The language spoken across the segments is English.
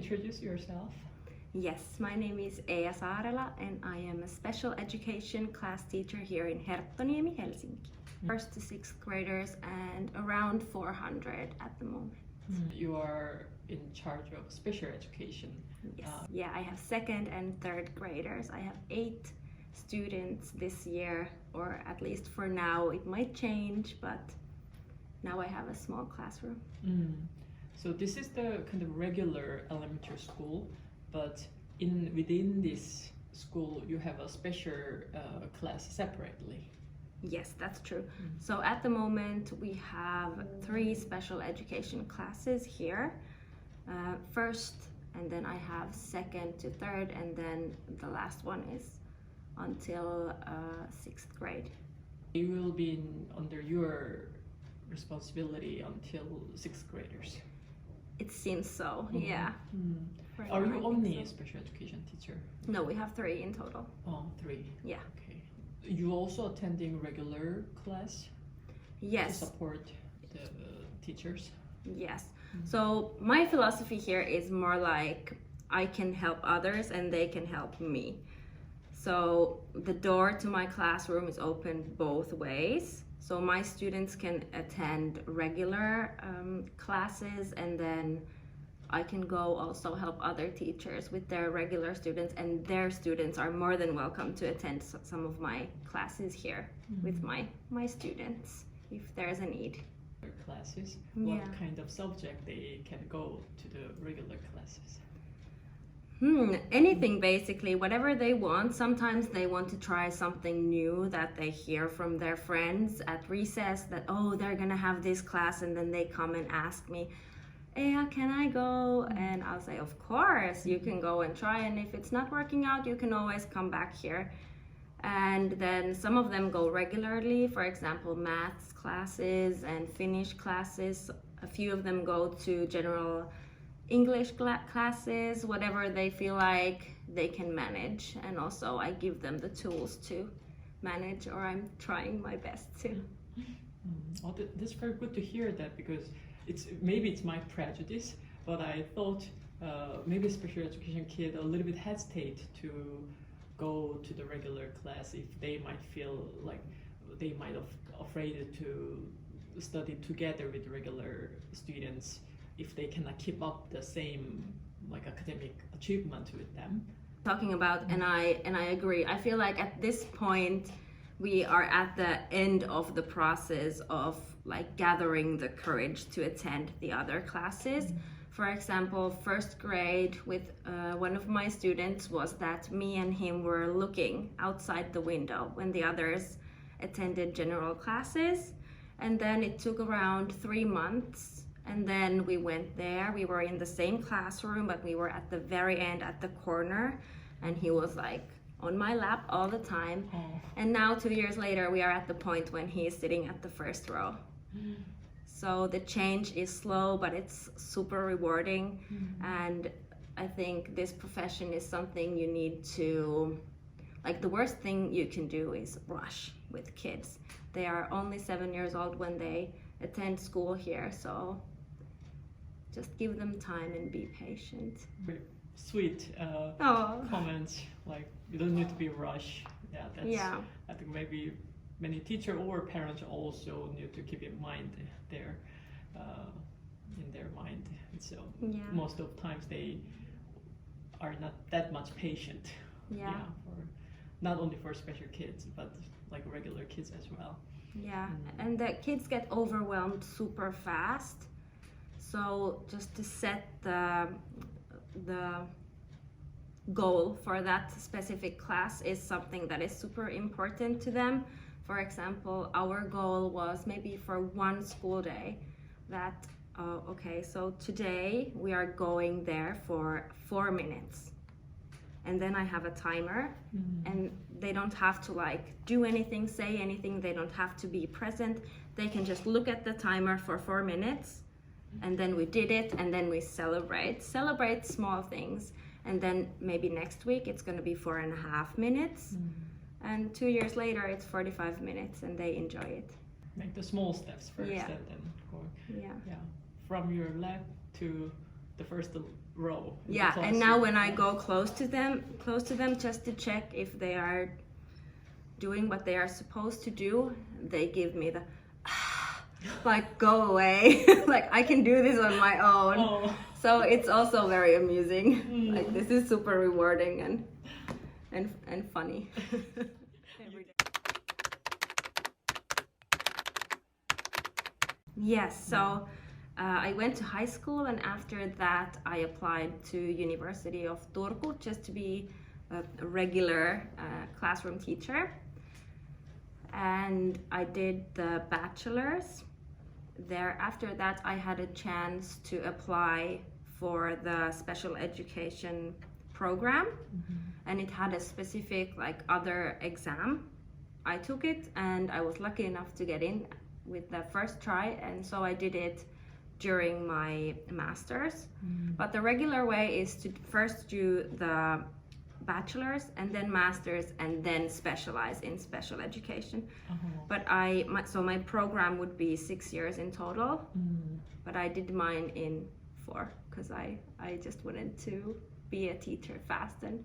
introduce yourself? Yes, my name is Eija Saarela and I am a special education class teacher here in Herttoniemi, Helsinki. First to sixth graders and around 400 at the moment. You are in charge of special education. Yes. Yeah, I have second and third graders. I have 8 students this year, or at least for now. It might change, but now I have a small classroom. So this is the kind of regular elementary school, but within this school you have a special class separately. Yes, that's true. So at the moment we have 3 special education classes here. First, and then I have second to third, and then the last one is until 6th grade. You will be under your responsibility until 6th graders. It seems so, yeah. Are you only a special education teacher? No, we have 3 in total. Oh, 3. Yeah. Okay. You also attending regular class? Yes. To support the teachers? Yes. So my philosophy here is more like I can help others and they can help me. So the door to my classroom is open both ways. So my students can attend regular classes, and then I can go also help other teachers with their regular students, and their students are more than welcome to attend some of my classes here with my students if there's a need. Classes? Yeah. What kind of subject they can go to the regular classes? Anything basically, whatever they want. Sometimes they want to try something new that they hear from their friends at recess, that oh, they're gonna have this class, and then they come and ask me, Eija, can I go? And I'll say, of course, you can go and try, and if it's not working out, you can always come back here. And then some of them go regularly, for example, maths classes and Finnish classes. A few of them go to general English classes, whatever they feel like they can manage. And also I give them the tools to manage, or I'm trying my best to. Oh, that's very good to hear that, because maybe it's my prejudice, but I thought maybe special education kids a little bit hesitate to go to the regular class if they might feel like they might have afraid to study together with regular students if they cannot keep up the same like academic achievement with them. Talking about, and I agree. I feel like at this point we are at the end of the process of like gathering the courage to attend the other classes. For example, first grade with one of my students was that me and him were looking outside the window when the others attended general classes, and then it took around 3 months, and then we went there. We were in the same classroom, but we were at the very end at the corner, and he was like on my lap all the time. And now 2 years later we are at the point when he is sitting at the first row. So the change is slow, but it's super rewarding. And I think this profession is something you need to, like, the worst thing you can do is rush with kids. They are only 7 years old when they attend school here, so just give them time and be patient. Very sweet comments, like you don't need to be rushed. I think maybe many teachers or parents also need to keep in mind there in their mind. So most of times they are not that much patient. For, not only for special kids, but like regular kids as well. And the kids get overwhelmed super fast. So just to set the goal for that specific class is something that is super important to them. For example, our goal was maybe for one school day that, okay, so today we are going there for 4 minutes. And then I have a timer, and they don't have to like do anything, say anything, they don't have to be present. They can just look at the timer for 4 minutes, and then we did it, and then we celebrate small things. And then maybe next week it's going to be 4.5 minutes. And 2 years later it's 45 minutes, and they enjoy it. Make the small steps first, and then go. From your lab to the first grow. in the Yeah, and now classroom. when I go close to them just to check if they are doing what they are supposed to do, they give me the like, go away. Like, I can do this on my own. Oh. So it's also very amusing. Mm. Like, this is super rewarding and funny. Yes, so I went to high school, and after that I applied to University of Turku just to be a regular classroom teacher. And I did the bachelor's there. After that I had a chance to apply for the special education program, and it had a specific like other exam. I took it and I was lucky enough to get in with the first try, and so I did it during my master's. But the regular way is to first do the bachelor's and then master's and then specialize in special education. But my program would be 6 years in total, but I did mine in 4 because I just wanted to be a teacher fast. And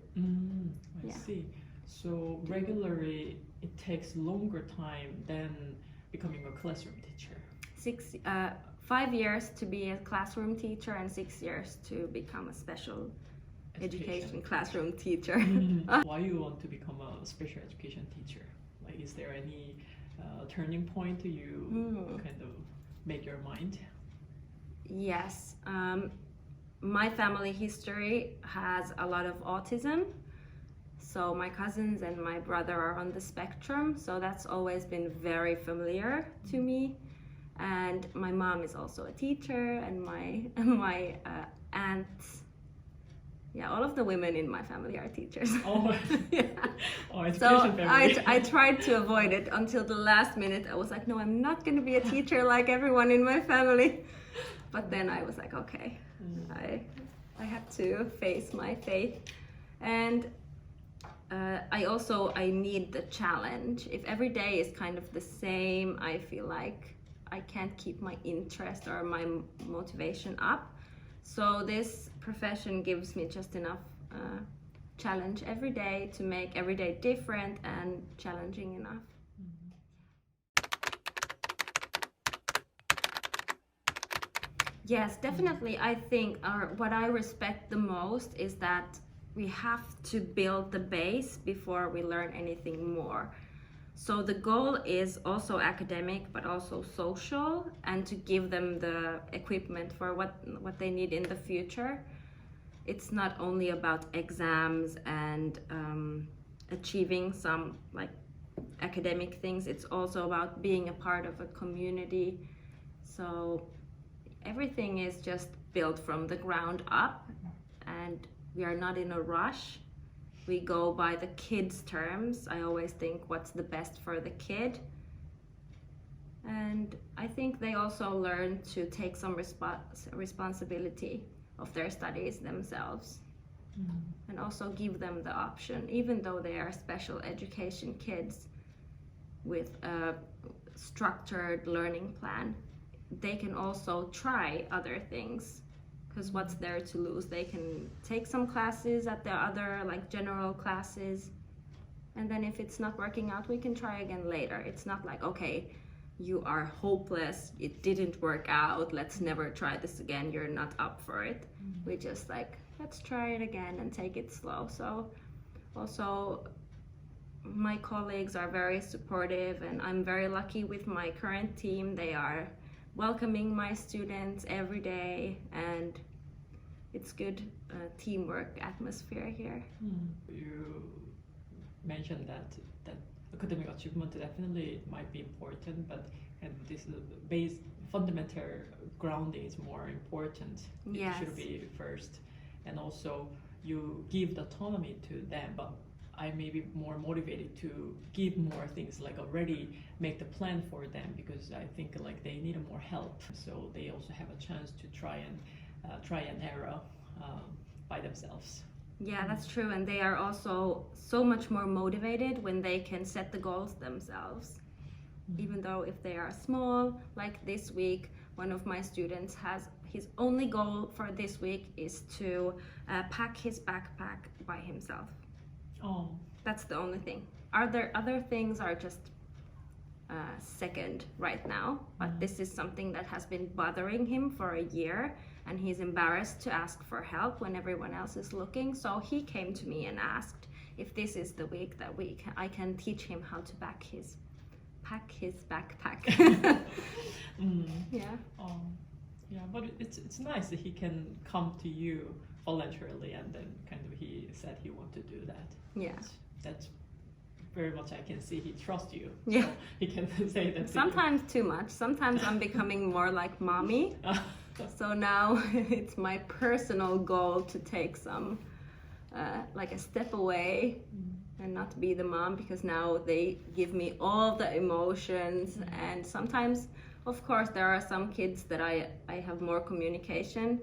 I see. So regularly it takes longer time than becoming a classroom teacher. 5 years to be a classroom teacher and 6 years to become a special education classroom teacher. Why you want to become a special education teacher? Like, is there any turning point to you kind of make your mind? Yes, my family history has a lot of autism. So my cousins and my brother are on the spectrum, so that's always been very familiar to me. And my mom is also a teacher, and my aunts. Yeah, all of the women in my family are teachers. Oh, yeah. Oh, So education family. I tried to avoid it until the last minute. I was like, no, I'm not going to be a teacher like everyone in my family. But then I was like, okay, I have to face my faith. And I need the challenge. If every day is kind of the same, I feel like I can't keep my interest or my motivation up. So this profession gives me just enough challenge every day to make every day different and challenging enough. Yes, definitely. I think what I respect the most is that we have to build the base before we learn anything more. So the goal is also academic, but also social, and to give them the equipment for what they need in the future. It's not only about exams and achieving some like academic things. It's also about being a part of a community. So everything is just built from the ground up, and we are not in a rush. We go by the kids' terms. I always think what's the best for the kid. And I think they also learn to take some responsibility of their studies themselves. And also give them the option, even though they are special education kids with a structured learning plan, they can also try other things. Because what's there to lose? They can take some classes at the other like general classes, and then if it's not working out, we can try again later. It's not like, okay, you are hopeless, it didn't work out, let's never try this again, you're not up for it. We just like, let's try it again and take it slow. So also my colleagues are very supportive, and I'm very lucky with my current team. They are welcoming my students every day, and it's good teamwork atmosphere here. You mentioned that academic achievement definitely might be important, but and this base fundamental grounding is more important. Yes. It should be first, and also you give the autonomy to them, but I may be more motivated to give more things, like already make the plan for them, because I think like they need more help, so they also have a chance to try and error by themselves. Yeah, that's true, and they are also so much more motivated when they can set the goals themselves. Even though if they are small, like this week one of my students has his only goal for this week is to pack his backpack by himself. Oh. That's the only thing. Other things are just second right now, but this is something that has been bothering him for a year, and he's embarrassed to ask for help when everyone else is looking. So he came to me and asked if this is the week that I can teach him how to pack his backpack. Yeah. Yeah, but it's nice that he can come to you voluntarily, and then kind of he said he wanted to do that. Yeah. That's very much I can see he trusts you. Yeah. So he can say that. Sometimes too much. Sometimes I'm becoming more like mommy. So now it's my personal goal to take some like a step away and not be the mom, because now they give me all the emotions. And sometimes, of course, there are some kids that I have more communication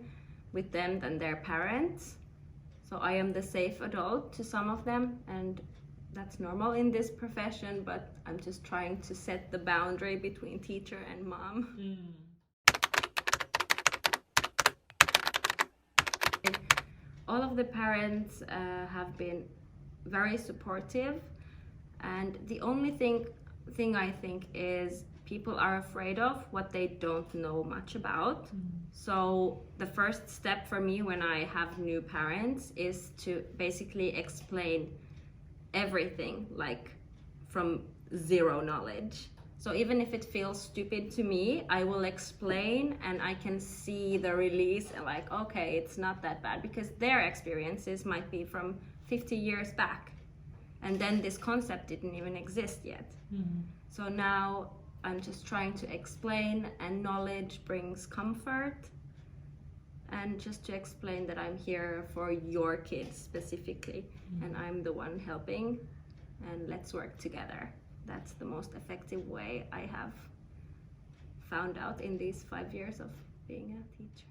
with them than their parents. So I am the safe adult to some of them, and that's normal in this profession, but I'm just trying to set the boundary between teacher and mom. All of the parents have been very supportive, and the only thing I think is people are afraid of what they don't know much about. So the first step for me when I have new parents is to basically explain everything, like from zero knowledge. So even if it feels stupid to me, I will explain, and I can see the release and like, okay, it's not that bad, because their experiences might be from 50 years back, and then this concept didn't even exist yet. So now I'm just trying to explain, and knowledge brings comfort, and just to explain that I'm here for your kids specifically, and I'm the one helping, and let's work together. That's the most effective way I have found out in these 5 years of being a teacher.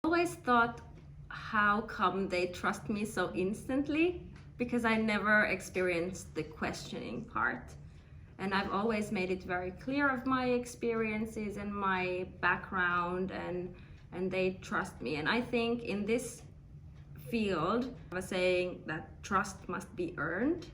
I always thought, how come they trust me so instantly? Because I never experienced the questioning part. And I've always made it very clear of my experiences and my background, and they trust me. And I think in this field, I was saying that trust must be earned.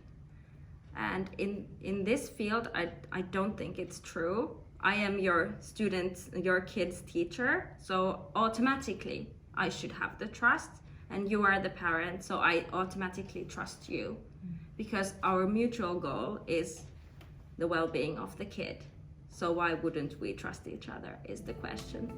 And in this field, I don't think it's true. I am your student's, your kid's teacher, so automatically I should have the trust, and you are the parent, so I automatically trust you, because our mutual goal is the well-being of the kid. So why wouldn't we trust each other is the question.